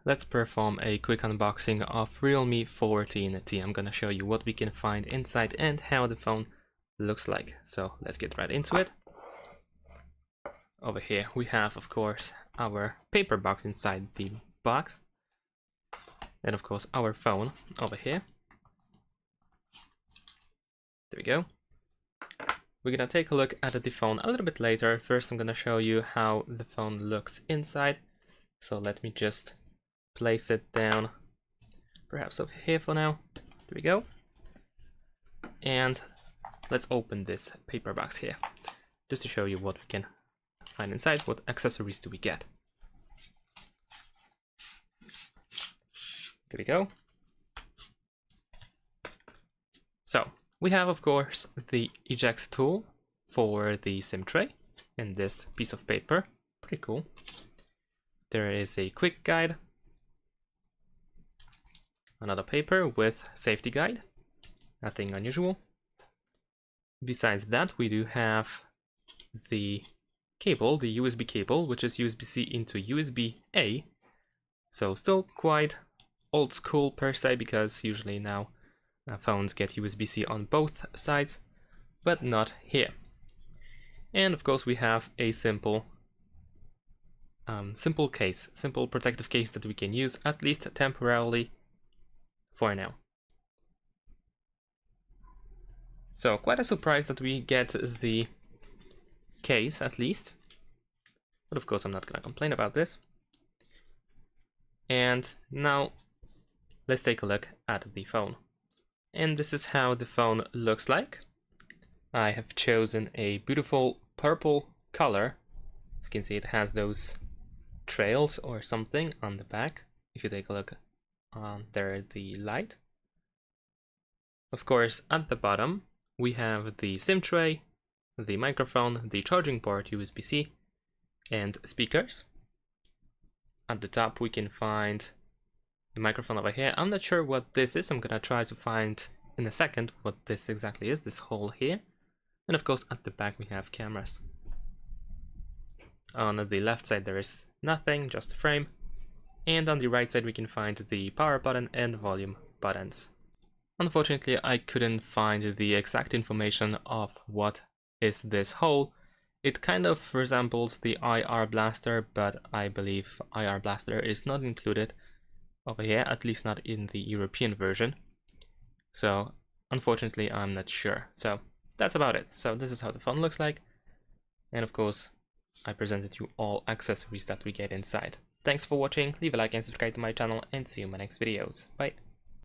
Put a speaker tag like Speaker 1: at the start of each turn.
Speaker 1: let's perform a quick unboxing of Realme 14T. I'm gonna show you what we can find inside and how the phone looks like. So let's get right into it. Over here we have, of course, our paper box inside the box. And of course our phone over here. There we go. We're gonna take a look at the phone a little bit later. First I'm gonna show you how the phone looks inside. So let me just place it down, perhaps over here for now. There we go. And let's open this paper box here, just to show you what we can find inside, what accessories do we get. There we go. So we have, of course, the eject tool for the SIM tray in this piece of paper. Pretty cool. There is a quick guide, another paper with safety guide, nothing unusual. Besides that, we do have the cable, the USB cable, which is USB-C into USB-A. So still quite old school per se, because usually now phones get USB-C on both sides, but not here. And of course we have a simple protective case that we can use, at least temporarily for now. So quite a surprise that we get the case, at least, but of course I'm not gonna complain about this. And now let's take a look at the phone. And this is how the phone looks like. I have chosen a beautiful purple color. As you can see, it has those trails or something on the back. If you take a look under the light. Of course, at the bottom we have the SIM tray, the microphone, the charging port, USB-C, and speakers. At the top we can find the microphone over here. I'm not sure what this is. I'm gonna try to find in a second what this exactly is, this hole here. And of course at the back we have cameras. On the left side there is nothing, just a frame. And on the right side we can find the power button and volume buttons. Unfortunately I couldn't find the exact information of what is this hole. It kind of resembles the IR blaster, but I believe IR blaster is not included over here, at least not in the European version. So unfortunately I'm not sure. So that's about it. So this is how the phone looks like. And of course I presented you all accessories that we get inside. Thanks for watching, leave a like and subscribe to my channel, and see you in my next videos. Bye!